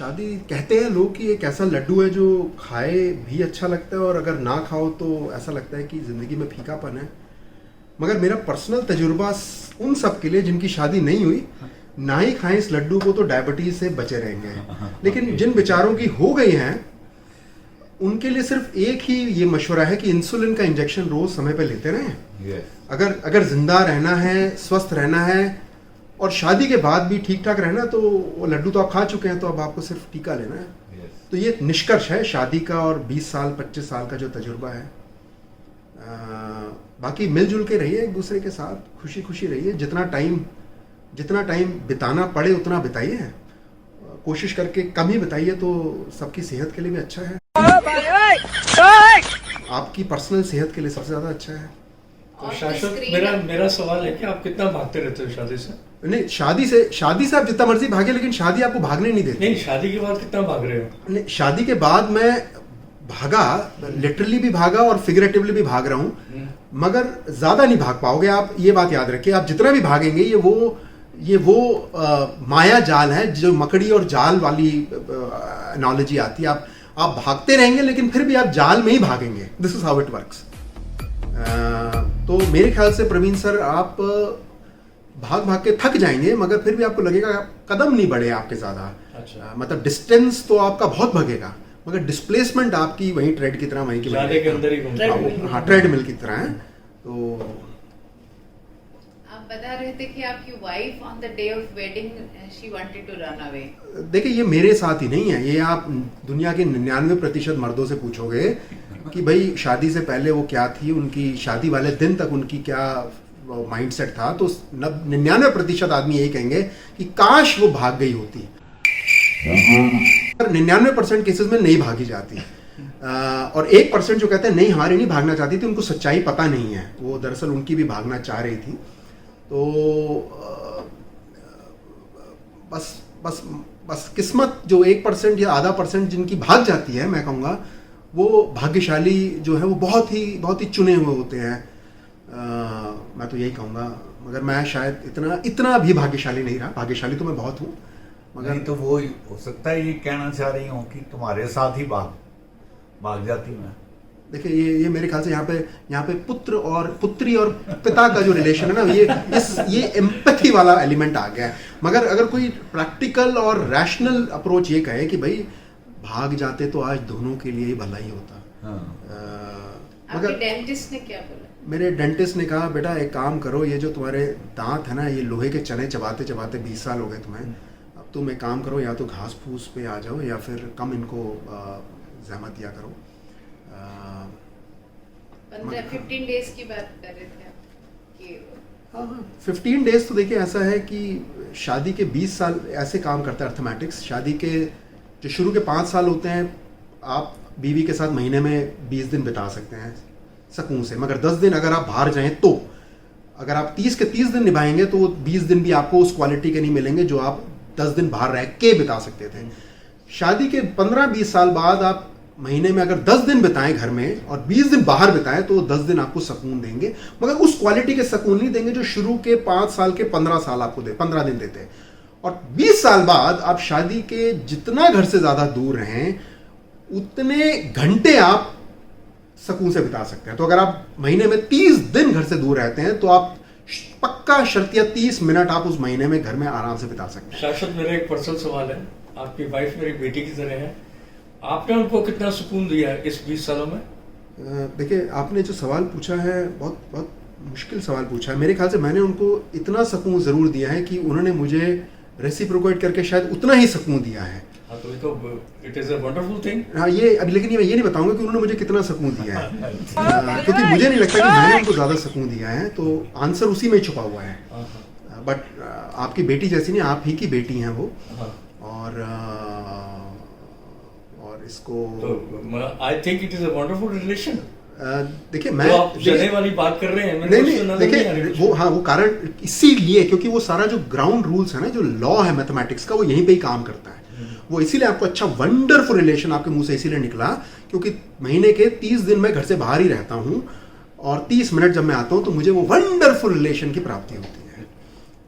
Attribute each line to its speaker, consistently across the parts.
Speaker 1: शादी कहते हैं लोग कि एक ऐसा लड्डू है जो खाए भी अच्छा लगता है और अगर ना खाओ तो ऐसा लगता है कि ज़िंदगी में फीकापन है। मगर मेरा पर्सनल तजुर्बा उन सब के लिए जिनकी शादी नहीं हुई, ना ही खाएं इस लड्डू को तो डायबिटीज़ से बचे रहेंगे। लेकिन जिन बेचारों की हो गई हैं उनके लिए सिर्फ एक ही ये मशवरा है कि इंसुलिन का इंजेक्शन रोज़ समय पर लेते रहें। अगर जिंदा रहना है, स्वस्थ रहना है और शादी के बाद भी ठीक ठाक रहना, तो वो लड्डू तो आप खा चुके हैं, तो अब आपको सिर्फ टीका लेना है। तो ये निष्कर्ष है शादी का और 20 साल 25 साल का जो तजुर्बा है। बाकी मिलजुल के रहिए, एक दूसरे के साथ खुशी खुशी रहिए। जितना टाइम बिताना पड़े उतना बिताइए, कोशिश करके कम ही बिताइए तो सबकी सेहत के लिए भी अच्छा है, आपकी पर्सनल सेहत के लिए सबसे ज़्यादा अच्छा है।
Speaker 2: तो शाश्वत, मेरा सवाल है कि आप कितना भागते रहते हो शादी से?
Speaker 1: नहीं, शादी से आप जितना मर्जी भागे, लेकिन शादी आपको भागने नहीं देती।
Speaker 2: नहीं, शादी के बाद कितना भाग रहे हो?
Speaker 1: नहीं, शादी के बाद मैं भागा, लिटरली भी भागा और फिगरेटिवली भी भाग रहा हूँ, मगर ज्यादा नहीं भाग पाओगे आप। ये बात याद रखिए, आप जितना भी भागेंगे ये वो माया जाल है, जो मकड़ी और जाल वाली एनालॉजी आती है। आप भागते रहेंगे लेकिन फिर भी आप जाल में ही भागेंगे। This is how it works. तो मेरे ख्याल से प्रवीण सर, आप भाग के थक जाएंगे, मगर फिर भी आपको लगेगा कदम नहीं बढ़े आपके ज्यादा।
Speaker 2: अच्छा।
Speaker 1: मतलब डिस्टेंस तो आपका बहुत भागेगा, मगर डिस्प्लेसमेंट आपकी वहीं ट्रेड की तरह वहीं
Speaker 2: के अंदर ही घूमते।
Speaker 1: हाँ, ट्रेडमिल की तरह है। तो
Speaker 3: आप बता रहे थे कि आपकी wife on the day of wedding she wanted to run away.
Speaker 1: देखिए, ये मेरे साथ ही नहीं है, ये आप दुनिया के 99% मर्दों से पूछोगे कि भाई शादी से पहले वो क्या थी, उनकी शादी वाले दिन तक उनकी क्या माइंडसेट था, तो 99% आदमी यही कहेंगे कि काश वो भाग गई होती। 99% केसेस में नहीं भागी जाती। और 1% जो कहते हैं नहीं, हारे नहीं भागना चाहती थी, उनको सच्चाई पता नहीं है, वो दरअसल उनकी भी भागना चाह रही थी। तो बस किस्मत, जो 1% या आधा % जिनकी भाग जाती है, मैं कहूँगा वो भाग्यशाली जो है वो बहुत ही चुने हुए होते हैं। मैं तो यही कहूँगा, मगर मैं शायद इतना भी भाग्यशाली नहीं रहा। भाग्यशाली तो मैं बहुत हूँ,
Speaker 4: मगर तो वो हो सकता है ये कहना चाह रही हूँ कि तुम्हारे साथ ही भाग जाती मैं।
Speaker 1: देखिए, ये मेरे ख्याल से यहाँ पे पुत्र और पुत्री और पिता का जो रिलेशन है ना, ये एम्पैथी वाला एलिमेंट आ गया है। मगर अगर कोई प्रैक्टिकल और रैशनल अप्रोच ये कहे कि भाई भाग जाते तो आज दोनों के लिए ही भला ही होता।
Speaker 3: मगर डेंटिस्ट ने क्या बोला?
Speaker 1: मेरे डेंटिस्ट ने कहा, बेटा एक काम करो, ये जो तुम्हारे दांत है ना, ये लोहे के चने चबाते 20 साल हो गए तुम्हें, अब तुम एक काम करो, या तो घास फूस पे आ जाओ या फिर कम इनको जहमत दिया करो।
Speaker 3: 15 डेज की बात कर रहे थे कि
Speaker 1: हाँ, 15 डेज तो देखिए ऐसा है कि शादी के 20 साल ऐसे काम करता है अर्थमेटिक्स। शादी के जो शुरू के 5 साल होते हैं, आप बीवी के साथ महीने में 20 दिन बिता सकते हैं सुकून से, मगर 10 दिन अगर आप बाहर जाएं, तो अगर आप 30 के 30 दिन निभाएंगे तो 20 दिन भी आपको उस क्वालिटी के नहीं मिलेंगे जो आप 10 दिन बाहर रह के बिता सकते थे। शादी के 15-20 साल बाद आप महीने में अगर 10 दिन बिताएं घर में और 20 दिन बाहर बिताएं, तो 10 दिन आपको सुकून देंगे, मगर उस क्वालिटी के सुकून नहीं देंगे जो शुरू के 5 साल के 15 दिन देते हैं। और 20 साल बाद आप शादी के जितना घर से ज्यादा दूर रहें, उतने घंटे आप सुकून से बिता सकते हैं। तो अगर आप महीने में 30 दिन घर से दूर रहते हैं, तो आप पक्का शर्तिया 30 मिनट आप उस महीने में घर में आराम से बिता सकते हैं।
Speaker 2: शाश्वत, मेरा एक पर्सनल सवाल है। आपकी वाइफ मेरी बेटी की तरह है, आपने उनको कितना सुकून दिया है इस 20 सालों में?
Speaker 1: देखिए, आपने जो सवाल पूछा है बहुत मुश्किल सवाल पूछा है। मेरे ख्याल से मैंने उनको इतना सुकून जरूर दिया है कि उन्होंने मुझे रेसिप्रोकेट करके शायद उतना ही सुकून दिया है।
Speaker 2: हाँ, तो it is a wonderful thing.
Speaker 1: हाँ, लेकिन ये नहीं बताऊंगा कि उन्होंने मुझे कितना सुकून दिया है, क्योंकि मुझे नहीं लगता कि मैंने उनको ज्यादा सुकून दिया है, तो आंसर उसी में छुपा हुआ है। बट आपकी बेटी जैसी नहीं, आप ही की बेटी हैं वो। और इसको
Speaker 2: I think it is a wonderful relation.
Speaker 1: देखिए, मैं
Speaker 2: आप जने वाली बात कर रहे हैं,
Speaker 1: नहीं, देखिए वो कारण इसीलिए क्योंकि वो सारा जो ग्राउंड रूल्स है ना, जो लॉ है मैथमेटिक्स का, वो यहीं पे ही काम करता है। वो इसीलिए आपको अच्छा वंडरफुल रिलेशन आपके मुंह से इसीलिए निकला क्योंकि महीने के 30 दिन मैं घर से बाहर ही रहता हूँ और 30 मिनट जब मैं आता हूँ तो मुझे वो वंडरफुल रिलेशन की प्राप्ति होती है।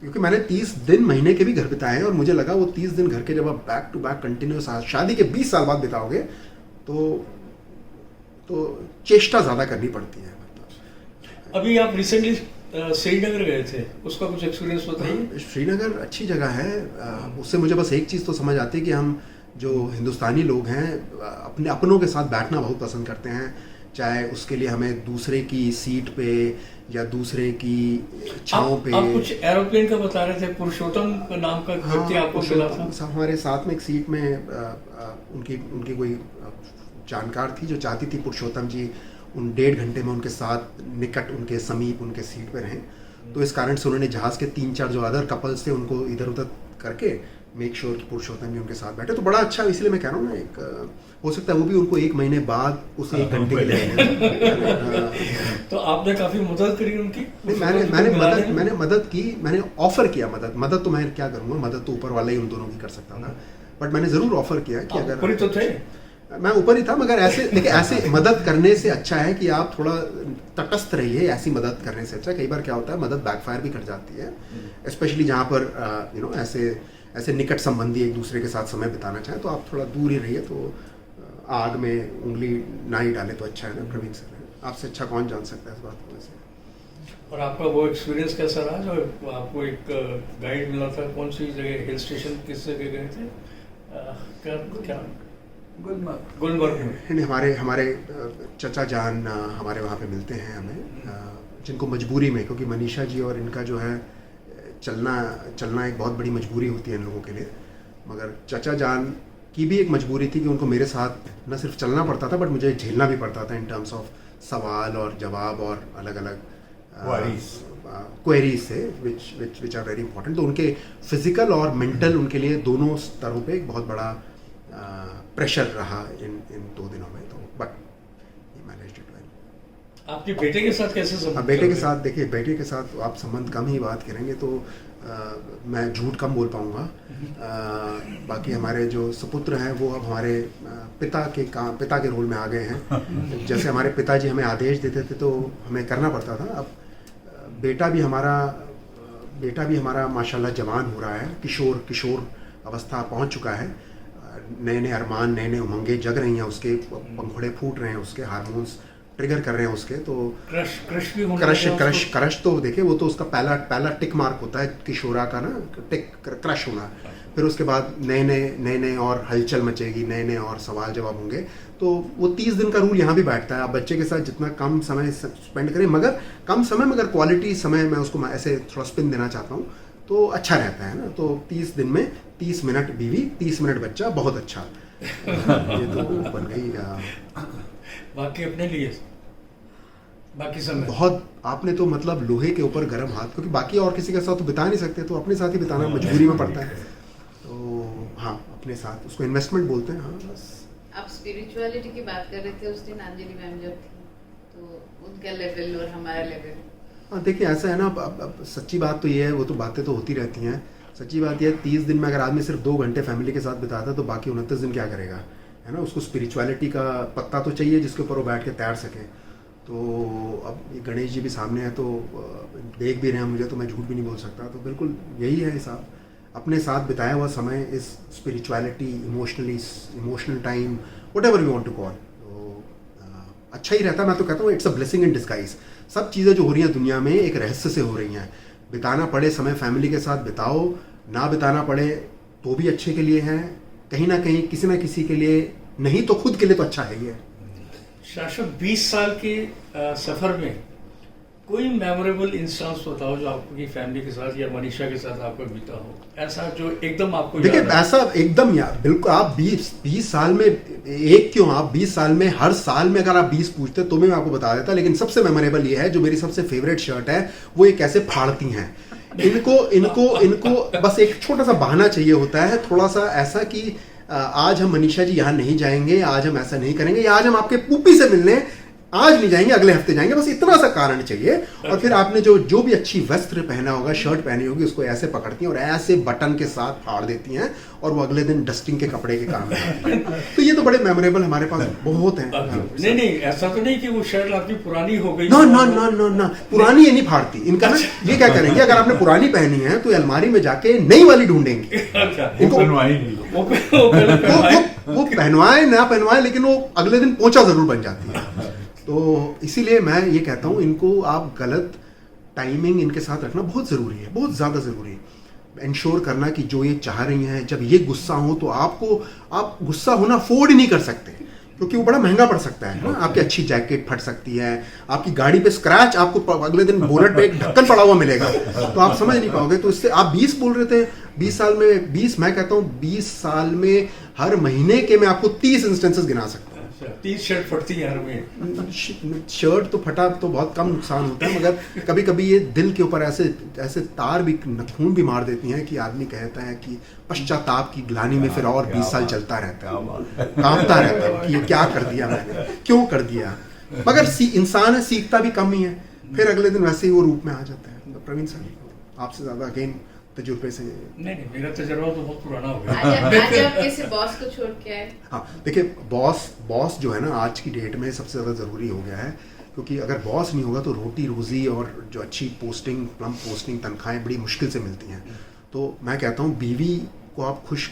Speaker 1: क्योंकि मैंने 30 दिन महीने के भी घर बिताए हैं और मुझे लगा वो 30 दिन घर के जब आप बैक टू बैक कंटिन्यूस शादी के 20 साल बाद बिताओगे तो चेष्टा ज़्यादा करनी पड़ती है।
Speaker 2: अभी आप रिसेंटली श्रीनगर गए थे, उसका कुछ एक्सपीरियंस बताइए।
Speaker 1: श्रीनगर अच्छी जगह है। उससे मुझे बस एक चीज़ तो समझ आती है कि हम जो हिंदुस्तानी लोग हैं अपने अपनों के साथ बैठना बहुत पसंद करते हैं, चाहे उसके लिए हमें दूसरे की सीट पे या दूसरे की छांव पे।
Speaker 2: आप कुछ एरोप्लेन का बता रहे थे, पुरुषोत्तम नाम का व्यक्ति आपको मिला था।
Speaker 1: हमारे साथ में एक सीट में उनकी कोई जानकार थी जो चाहती थी पुरुषोत्तम जी उन 1.5 घंटे में उनके साथ निकट, उनके समीप, उनके सीट पे रहें। तो इस कारण से उन्होंने जहाज़ के 3-4 जो अदर कपल्स थे उनको इधर उधर करके मेक श्योर कि पुरुषोत्तम जी उनके साथ बैठे। तो बड़ा अच्छा, इसलिए मैं कह रहा हूँ ना, एक हो सकता है वो भी उनको 1 महीने बाद उस 1 घंटे के लिए
Speaker 2: तो आपने काफी मदद करी उनकी।
Speaker 1: मैंने मदद की, मैंने ऑफर किया मदद तो मैं क्या करूँगा, मदद तो ऊपर वाला ही उन दोनों की कर सकता था, बट मैंने ज़रूर ऑफर किया कि अगर
Speaker 2: तो थे
Speaker 1: मैं ऊपर ही था, मगर ऐसे देखिए, ऐसे मदद करने से अच्छा है कि आप थोड़ा तटस्थ रहिए। ऐसी मदद करने से अच्छा, कई बार क्या होता है मदद बैकफायर भी कर जाती है, स्पेशली जहाँ पर ऐसे निकट संबंधी एक दूसरे के साथ समय बिताना चाहें तो आप थोड़ा दूर ही रहिए। तो आग में उंगली ना ही डाले तो अच्छा है ना प्रवीण सर, आपसे अच्छा कौन जान सकता है इस बात को वैसे।
Speaker 2: और आपका वो एक्सपीरियंस कैसा रहा जो आपको एक गाइड मिला था, कौन सी जगह, हिल स्टेशन किस जगह गए थे? क्या गुलमर्ग में?
Speaker 1: हमारे चचा जान हमारे वहाँ पे मिलते हैं हमें, जिनको मजबूरी में, क्योंकि मनीषा जी और इनका जो है चलना एक बहुत बड़ी मजबूरी होती है इन लोगों के लिए, मगर चचा जान की भी एक मजबूरी थी कि उनको मेरे साथ न सिर्फ चलना पड़ता था बट मुझे झेलना भी पड़ता था इन टर्म्स ऑफ सवाल और जवाब और अलग अलग क्वेरीज से विच आर वेरी इंपॉर्टेंट। तो उनके फिजिकल और मेंटल, उनके लिए दोनों स्तरों पे एक बहुत बड़ा प्रेशर रहा इन 2 दिनों में। तो but he managed it well.
Speaker 2: आपके बेटे के साथ कैसे संबंध?
Speaker 1: बेटे के साथ देखिए, बेटे के साथ आप संबंध कम ही बात करेंगे तो मैं झूठ कम बोल पाऊंगा। बाकी हमारे जो सुपुत्र हैं वो अब हमारे पिता के रोल में आ गए हैं। जैसे हमारे पिताजी हमें आदेश देते थे तो हमें करना पड़ता था, अब बेटा भी हमारा माशाल्लाह जवान हो रहा है, किशोर अवस्था पहुंच चुका है। नए नए अरमान, नए नए उमंगें जग रही हैं, उसके पंखुड़े फूट रहे हैं, उसके हार्मोन्स ट्रिगर कर रहे हैं उसके। तो क्रश तो देखिए, वो तो उसका पहला टिक मार्क होता है किशोरा का ना, टिक क्रश होना। फिर उसके बाद नए नए और हलचल मचेगी, नए नए और सवाल जवाब होंगे। तो वो 30 दिन का रूल यहाँ भी बैठता है, आप बच्चे के साथ जितना कम समय स्पेंड करें, मगर क्वालिटी समय, मैं उसको ऐसे थोड़ा स्पिन देना चाहता हूँ तो अच्छा रहता है ना। तो 30 दिन में 30 मिनट बीवी, 30 मिनट बच्चा, बहुत अच्छा। ये तो बन गई।
Speaker 2: बाकी अपने लिए बाकी समय
Speaker 1: बहुत, आपने तो मतलब लोहे के ऊपर गर्म हाथ, क्योंकि बाकी और किसी के साथ तो बिता नहीं सकते, तो अपने साथ ही बिताना मजबूरी में पड़ता है। तो हाँ, अपने साथ, उसको इन्वेस्टमेंट बोलते हैं। हाँ बस।
Speaker 3: आप स्पिरिचुअलिटी की बात कर रहे थे उस दिन, अंजलि मैम जब थी, तो उनका लेवल और हमारा लेवल।
Speaker 1: हाँ देखिए, ऐसा है ना, अब सच्ची बात तो ये है, वो तो बातें तो होती रहती हैं। सच्ची बात यह है, 30 दिन में अगर आदमी सिर्फ 2 घंटे फैमिली के साथ बिताता है तो बाकी 29 दिन क्या करेगा, है ना। उसको स्पिरिचुअलिटी का पत्ता तो चाहिए जिसके ऊपर वो बैठ के तैर सके। तो अब ये गणेश जी भी सामने है, तो देख भी रहे हैं मुझे, तो मैं झूठ भी नहीं बोल सकता। तो बिल्कुल यही है हिसाब, अपने साथ बिताया हुआ समय इस spirituality, emotional time, whatever you want to call, तो अच्छा ही रहता है। मैं तो कहता हूँ it's a blessing in disguise. सब चीज़ें जो हो रही हैं दुनिया में एक रहस्य से हो रही हैं। बिताना पड़े समय फैमिली के साथ बिताओ, ना बिताना पड़े तो भी अच्छे के लिए है, कहीं ना कहीं किसी ना किसी के लिए, नहीं तो खुद के लिए तो अच्छा है ही है।
Speaker 2: शाश्वत 20 साल के सफर में कोई मेमोरेबल इंस्टेंस बताओ जो आपकी फैमिली के साथ या मनीषा के साथ आपका बीता हो, ऐसा जो एकदम आपको
Speaker 1: देखिए ऐसा एकदम यार बिल्कुल। आप 20 साल में एक क्यों, आप 20 साल में हर साल में अगर आप 20 पूछते तो मैं आपको बता देता, लेकिन सबसे मेमोरेबल ये है, जो मेरी सबसे फेवरेट शर्ट है वो ये कैसे फाड़ती हैं। इनको बस एक छोटा सा बहाना चाहिए होता है, थोड़ा सा ऐसा कि आज हम मनीषा जी यहाँ नहीं जाएंगे, आज हम ऐसा नहीं करेंगे, या आज हम आपके पुप्पी से मिलने आज नहीं जाएंगे, अगले हफ्ते जाएंगे, बस इतना सा कारण चाहिए। और फिर आपने जो भी अच्छी वस्त्र पहना होगा, शर्ट पहनी होगी, उसको ऐसे पकड़ती हैं और ऐसे बटन के साथ फाड़ देती हैं और वो अगले दिन डस्टिंग के कपड़े के काम में। तो ये तो बड़े मेमोरेबल हमारे पास बहुत हैं।
Speaker 2: नहीं, ऐसा तो नहीं कि वो शर्ट आपकी पुरानी हो गई।
Speaker 1: ना, पुरानी ये नहीं फाड़ती इनका ना। ये क्या करेंगे, अगर आपने पुरानी पहनी है तो अलमारी में जाके नई वाली ढूंढेंगे।
Speaker 4: वो
Speaker 1: पहनवाए ना पहनवाए, लेकिन वो अगले दिन पोंछा जरूर बन जाती है। तो इसीलिए मैं ये कहता हूँ, इनको आप गलत टाइमिंग इनके साथ रखना बहुत ज़रूरी है, बहुत ज़्यादा ज़रूरी है। इंश्योर करना कि जो ये चाह रही हैं, जब ये गुस्सा हो तो आप गुस्सा होना अफोर्ड ही नहीं कर सकते, क्योंकि वो बड़ा महंगा पड़ सकता है ना। आपकी अच्छी जैकेट फट सकती है, आपकी गाड़ी पे स्क्रैच आपको अगले दिन बोनट पे एक ढक्कन पड़ा हुआ मिलेगा, तो आप समझ नहीं पाओगे। तो इससे आप 20 बोल रहे थे, 20 साल में 20, मैं कहता हूँ 20 साल में हर महीने के मैं आपको 30 इंस्टेंसेस गिना सकता हूँ।
Speaker 2: 30 शर्ट फटती है हर में।
Speaker 1: शर्ट तो फटा तो बहुत कम नुकसान होता है, मगर कभी कभी ये दिल के ऊपर ऐसे तार भी, खून भी मार देती हैं कि आदमी कहता है कि पश्चाताप की ग्लानि में फिर और 20 साल चलता रहता है, कांपता रहता है कि ये क्या कर दिया मैंने, क्यों कर दिया। मगर इंसान है, सीखता भी कम ही है, फिर अगले दिन वैसे ही वो रूप में आ जाता है। तो प्रवीण सर, आपसे ज्यादा अगेन तजुर्बे से।
Speaker 2: नहीं, मेरा तजुर्बा तो बहुत पुराना हो गया।
Speaker 3: आज आप कैसे बॉस को छोड़ के आए?
Speaker 1: हाँ, देखिए बॉस जो है ना, आज की डेट में सबसे ज़्यादा ज़रूरी हो गया है, क्योंकि अगर बॉस नहीं होगा तो रोटी रोज़ी और जो अच्छी पोस्टिंग, प्लम पोस्टिंग, तनख्वाहें बड़ी मुश्किल से मिलती हैं। तो मैं कहता हूँ बीवी को आप खुश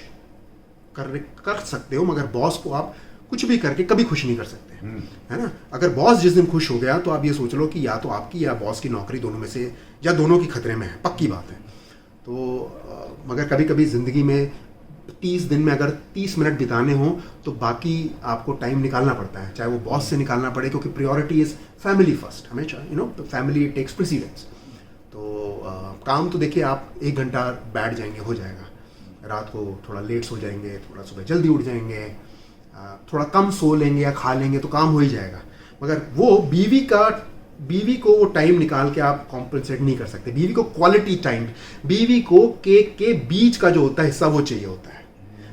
Speaker 1: कर सकते हो, मगर बॉस को आप कुछ भी करके कभी खुश नहीं कर सकते, है ना। अगर बॉस जिस दिन खुश हो गया तो आप ये सोच लो कि या तो आपकी या बॉस की नौकरी, दोनों में से, या दोनों की खतरे में है, पक्की बात है। तो मगर कभी कभी ज़िंदगी में 30 दिन में अगर 30 मिनट बिताने हों तो बाकी आपको टाइम निकालना पड़ता है, चाहे वो बॉस से निकालना पड़े, क्योंकि प्रायोरिटी इज़ फैमिली फर्स्ट, हमेशा, फैमिली टेक्स प्रेसिडेंस। तो काम तो देखिए आप 1 घंटा बैठ जाएंगे, हो जाएगा। रात को थोड़ा लेट सो जाएंगे, थोड़ा सुबह जल्दी उठ जाएंगे, थोड़ा कम सो लेंगे या खा लेंगे तो काम हो ही जाएगा। मगर वो बीवी को वो टाइम निकाल के आप कॉम्पनसेट नहीं कर सकते। बीवी को क्वालिटी टाइम, बीवी को केक के बीच का जो होता है हिस्सा वो चाहिए होता है,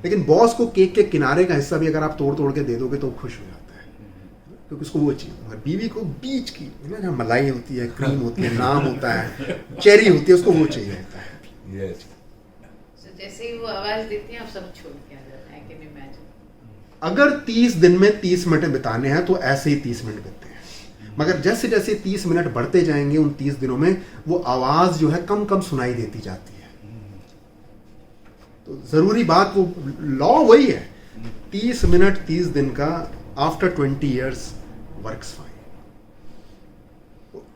Speaker 1: लेकिन बॉस को केक के किनारे का हिस्सा भी अगर आप तोड़ के दे दोगे तो खुश हो जाता है, क्योंकि उसको वो चाहिए। मगर बीवी को बीच की ना, जहाँ मलाई होती है, क्रीम होती है, नाम होता है, चेरी होती है, उसको वो चाहिए होता है।
Speaker 3: जैसे ही वो आवाज देती है आप सब छोड़ के आ जाते हैं, I can imagine।
Speaker 1: अगर 30 दिन में 30 मिनट बिताने हैं तो ऐसे ही 30 मिनट बिताते हैं, मगर जैसे जैसे 30 मिनट बढ़ते जाएंगे, उन 30 दिनों में वो आवाज जो है कम कम सुनाई देती जाती है। तो जरूरी बात, वो लॉ वही है, 30 मिनट 30 दिन का, after 20 years works fine.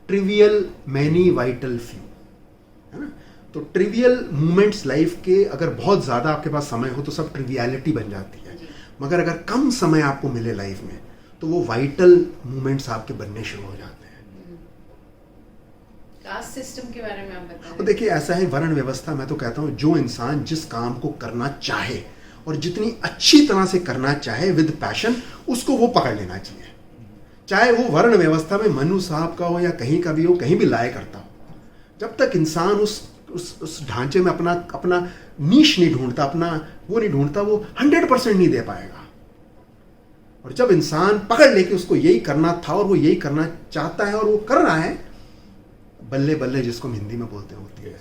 Speaker 1: Trivial many vital few, है ना। तो ट्रिवियल मोमेंट्स लाइफ के, अगर बहुत ज्यादा आपके पास समय हो तो सब ट्रिवियलिटी बन जाती है, मगर अगर कम समय आपको मिले लाइफ में तो वो वाइटल मोमेंट्स आपके बनने शुरू हो जाते हैं।
Speaker 3: कास्ट सिस्टम के बारे में आप बताएं।
Speaker 1: तो देखिए ऐसा है, वर्ण व्यवस्था, मैं तो कहता हूँ जो इंसान जिस काम को करना चाहे और जितनी अच्छी तरह से करना चाहे विद पैशन, उसको वो पकड़ लेना चाहिए, चाहे वो वर्ण व्यवस्था में मनु साहब का हो या कहीं का भी हो, कहीं भी लाया करता हो। जब तक इंसान उस ढांचे में अपना नीश नहीं ढूंढता, अपना वो नहीं ढूंढता, वो 100% नहीं दे पाएगा। और जब इंसान पकड़ ले कि उसको यही करना था और वो यही करना चाहता है और वो कर रहा है, बल्ले बल्ले जिसको हम हिंदी में बोलते होती है।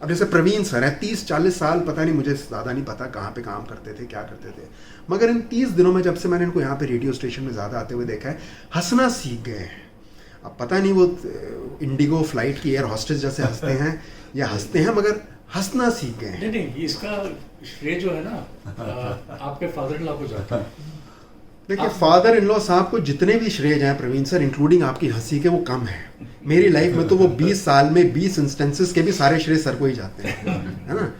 Speaker 1: अब जैसे प्रवीण सर है, 30-40 साल, पता नहीं, मुझे ज़्यादा नहीं पता कहाँ पे काम करते थे, क्या करते थे, मगर इन 30 दिनों में जब से मैंने इनको यहाँ पे रेडियो स्टेशन में ज़्यादा आते हुए देखा है, हंसना सीख गए हैं। अब पता नहीं वो इंडिगो फ्लाइट की एयर हॉस्टेस जैसे हंसते हैं या हंसते हैं, मगर हंसना सीख गए हैं।
Speaker 2: नहीं, इसका श्रेय जो है ना आपके फादर इन लॉ को जाता है।
Speaker 1: देखिए फादर इन लॉ साहब को जितने भी श्रेय जाए प्रवीण सर, इंक्लूडिंग आपकी हंसी के, वो कम है। मेरी लाइफ में तो वो 20 साल में 20 इंस्टेंसेस के भी सारे श्रेय सर को ही जाते हैं, है ना।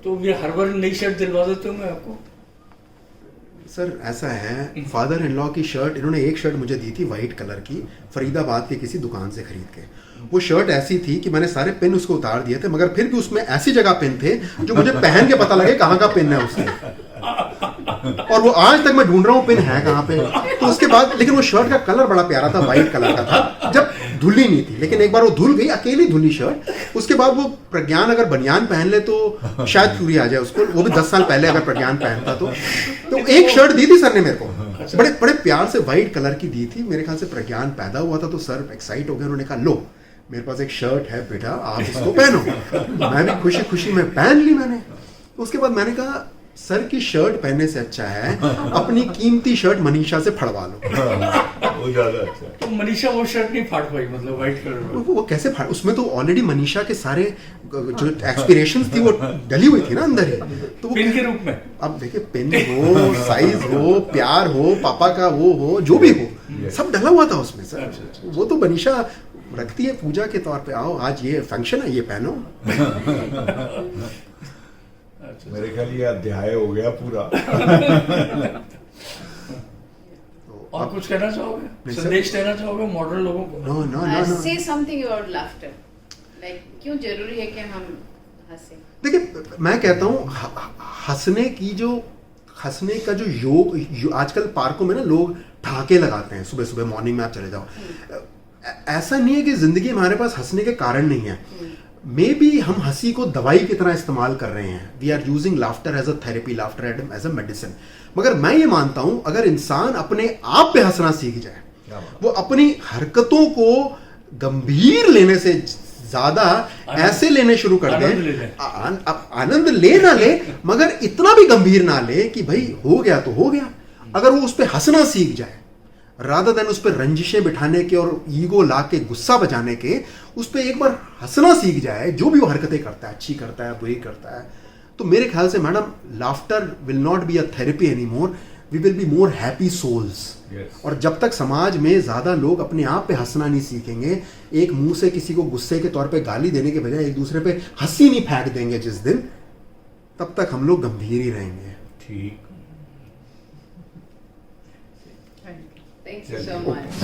Speaker 2: तो ये हर बार नई शर्ट दिलवा देते हूँ मैं आपको।
Speaker 1: सर ऐसा है, फादर इन लॉ की शर्ट, इन्होंने एक शर्ट मुझे दी थी वाइट कलर की, फरीदाबाद के किसी दुकान से खरीद के। वो शर्ट ऐसी थी कि मैंने सारे पिन उसको उतार दिए थे, मगर फिर भी उसमें ऐसी जगह पिन थे जो मुझे पहन के पता लगे कहाँ का पिन है उसके, और वो आज तक मैं ढूंढ रहा हूँ पिन है कहाँ पे। तो उसके बाद, लेकिन वो शर्ट का कलर बड़ा प्यारा था, वाइट कलर का था, जब धुली नहीं थी, लेकिन एक बार वो धुल गई, अकेली धुली शर्ट। उसके बाद वो प्रज्ञान अगर बनियान पहन ले तो शायद चूरी आ जाए उसको, वो भी 10 साल पहले अगर प्रज्ञान पहनता तो एक शर्ट दी थी सर ने मेरे को,
Speaker 2: अच्छा।
Speaker 1: बड़े बड़े प्यार से वाइट कलर की दी थी। मेरे ख्याल से प्रज्ञान पैदा हुआ था तो सर एक्साइट हो गए, उन्होंने कहा लो मेरे पास एक शर्ट है बेटा, आप इसको पहनो। मैं भी खुशी खुशी में पहन ली मैंने। उसके बाद मैंने कहा सर की शर्ट पहनने से अच्छा है अपनी कीमती शर्ट मनीषा से फड़वा लो।
Speaker 4: वो ज्यादा अच्छा है।
Speaker 2: तो मनीषा वो शर्ट नहीं फाड़ पाई, मतलब व्हाइट कलर में।
Speaker 1: वो कैसे फाड़, उसमें तो ऑलरेडी मनीषा के सारे जो एक्सपीरेशंस थी वो डली हुई थी ना अंदर ही। तो वो
Speaker 2: पिन के रूप में।
Speaker 1: अब देखिए पिन हो, साइज हो, प्यार हो, पापा का वो हो, जो भी हो, सब डला हुआ था उसमें सर।
Speaker 2: अच्छा।
Speaker 1: वो तो मनीषा रखती है पूजा के तौर पे, आओ आज ये फंक्शन है ये पहनो।
Speaker 2: अच्छा।
Speaker 4: मेरे ख्याल ये अध्याय हो गया पूरा।
Speaker 2: और कुछ कहना चाहोगे, संदेश देना चाहोगे मॉडर्न लोगों को?
Speaker 1: No no no no.
Speaker 3: Say something about laughter, like क्यों जरूरी है कि हम हंसे?
Speaker 1: देखिए मैं कहता हूँ हंसने का जो योग आजकल पार्कों में ना लोग ठहाके लगाते हैं, सुबह सुबह मॉर्निंग में आप चले जाओ। ऐसा नहीं है कि जिंदगी में हमारे पास हंसने के कारण नहीं है। मे बी हम हंसी को दवाई की तरह इस्तेमाल कर रहे हैं। We are using laughter as a therapy, laughter as a medicine. मगर मैं ये मानता हूं अगर इंसान अपने आप पे हंसना सीख जाए, वो अपनी हरकतों को गंभीर लेने से ज्यादा ऐसे लेने शुरू कर दे, आनंद ले ना ले मगर इतना भी गंभीर ना ले कि भाई हो गया तो हो गया। अगर वो उस पर हंसना सीख जाए रादर देन उस पर रंजिशें बिठाने के और ईगो ला के गुस्सा बजाने के, उस पर एक बार हंसना सीख जाए, जो भी वो हरकतें करता है, अच्छी करता है बुरी करता है, तो मेरे ख्याल से madam laughter will not be a therapy any more, we will be more happy souls. और जब तक समाज में ज्यादा लोग अपने आप पे हंसना नहीं सीखेंगे, एक मुंह से किसी को गुस्से के तौर पे गाली देने के बजाय एक दूसरे पे हंसी नहीं फेंक देंगे जिस दिन, तब तक हम लोग गंभीर ही रहेंगे।
Speaker 4: ठीक।
Speaker 3: Thank you so
Speaker 4: चलिए।
Speaker 3: much.